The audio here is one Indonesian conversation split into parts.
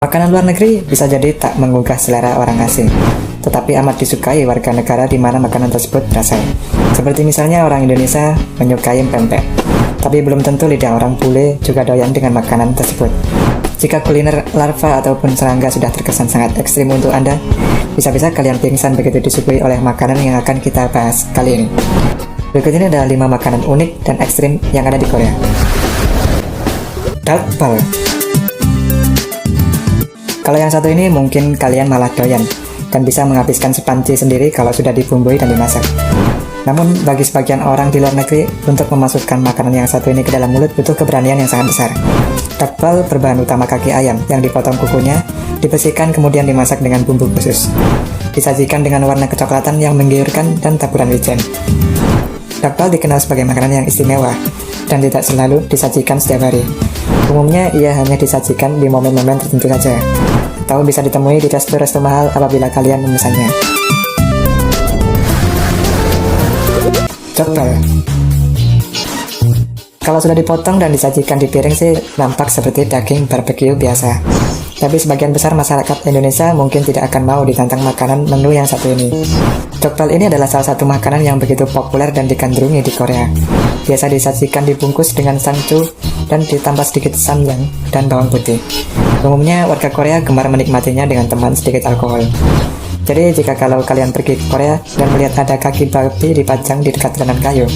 Makanan luar negeri bisa jadi tak menggugah selera orang asing, tetapi amat disukai warga negara di mana makanan tersebut berasal. Seperti misalnya orang Indonesia menyukai pempek, tapi belum tentu lidah orang bule juga doyan dengan makanan tersebut. Jika kuliner larva ataupun serangga sudah terkesan sangat ekstrim untuk Anda, bisa-bisa kalian pingsan begitu disuguhi oleh makanan yang akan kita bahas kali ini. Berikut ini adalah 5 makanan unik dan ekstrim yang ada di Korea. Dakbal. Kalau yang satu ini mungkin kalian malah doyan dan bisa menghabiskan sepanci sendiri kalau sudah dibumbui dan dimasak. Namun bagi sebagian orang di luar negeri, untuk memasukkan makanan yang satu ini ke dalam mulut butuh keberanian yang sangat besar. Dakbal berbahan utama kaki ayam yang dipotong kukunya, dibersihkan kemudian dimasak dengan bumbu khusus. Disajikan dengan warna kecoklatan yang menggiurkan dan taburan wijen. Dakbal dikenal sebagai makanan yang istimewa dan tidak selalu disajikan setiap hari. Umumnya ia hanya disajikan di momen-momen tertentu saja, atau bisa ditemui di resto-resto mahal apabila kalian memesannya. Jokbal. Kalau sudah dipotong dan disajikan di piring sih nampak seperti daging barbeque biasa. Tapi sebagian besar masyarakat Indonesia mungkin tidak akan mau ditantang makanan menu yang satu ini. Jokbal ini adalah salah satu makanan yang begitu populer dan digandrungi di Korea. Biasa disajikan dibungkus dengan sangcu dan ditambah sedikit samyang dan bawang putih. Umumnya warga Korea gemar menikmatinya dengan teman sedikit alkohol. Jadi jika kalau kalian pergi ke Korea dan melihat ada kaki babi dipajang di dekat tenan kayu,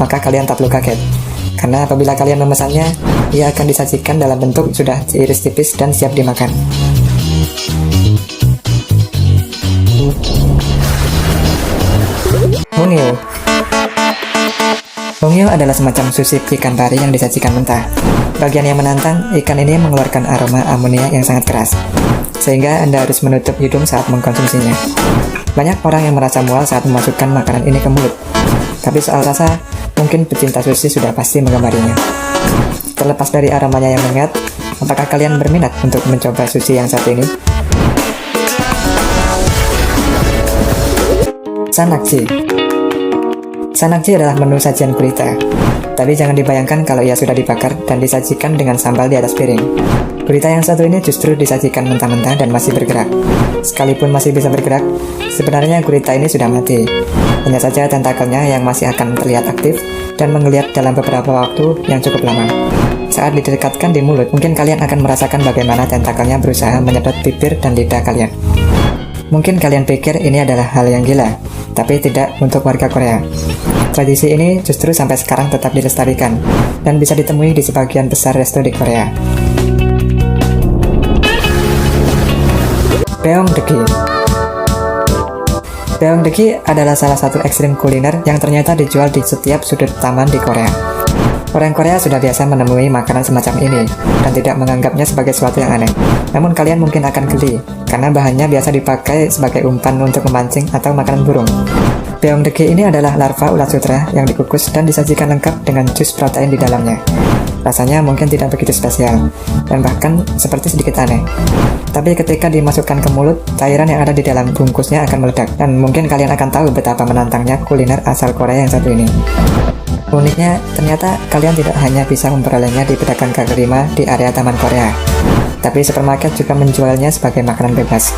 maka kalian tak perlu kaget. Karena apabila kalian memesannya, ia akan disajikan dalam bentuk sudah diiris tipis dan siap dimakan. Hongyo. Hongyo adalah semacam sushi ikan pari yang disajikan mentah. Bagian yang menantang, ikan ini mengeluarkan aroma amonia yang sangat keras, sehingga Anda harus menutup hidung saat mengkonsumsinya. Banyak orang yang merasa mual saat memasukkan makanan ini ke mulut. Tapi soal rasa, mungkin pecinta sushi sudah pasti menggemarinya. Terlepas dari aromanya yang menyengat, apakah kalian berminat untuk mencoba sushi yang satu ini? Sanakji. Sanakji adalah menu sajian gurita. Tapi jangan dibayangkan kalau ia sudah dibakar dan disajikan dengan sambal di atas piring. Gurita yang satu ini justru disajikan mentah-mentah dan masih bergerak. Sekalipun masih bisa bergerak, sebenarnya gurita ini sudah mati. Hanya saja tentakelnya yang masih akan terlihat aktif dan menggeliat dalam beberapa waktu yang cukup lama. Saat didekatkan di mulut, mungkin kalian akan merasakan bagaimana tentakelnya berusaha menyedot bibir dan lidah kalian. Mungkin kalian pikir ini adalah hal yang gila, tapi tidak untuk warga Korea. Tradisi ini justru sampai sekarang tetap dilestarikan dan bisa ditemui di sebagian besar resto di Korea. Beongdeokgi. Beongdeokgi adalah salah satu ekstrim kuliner yang ternyata dijual di setiap sudut taman di Korea. Orang Korea sudah biasa menemui makanan semacam ini dan tidak menganggapnya sebagai sesuatu yang aneh. Namun kalian mungkin akan geli, karena bahannya biasa dipakai sebagai umpan untuk memancing atau makanan burung. Beongdeokgi ini adalah larva ulat sutra yang dikukus dan disajikan lengkap dengan jus protein di dalamnya. Rasanya mungkin tidak begitu spesial, dan bahkan seperti sedikit aneh. Tapi ketika dimasukkan ke mulut, cairan yang ada di dalam bungkusnya akan meledak, dan mungkin kalian akan tahu betapa menantangnya kuliner asal Korea yang satu ini. Uniknya, ternyata kalian tidak hanya bisa memperolehnya di pedagang kaki lima di area Taman Korea, tapi supermarket juga menjualnya sebagai makanan bebas.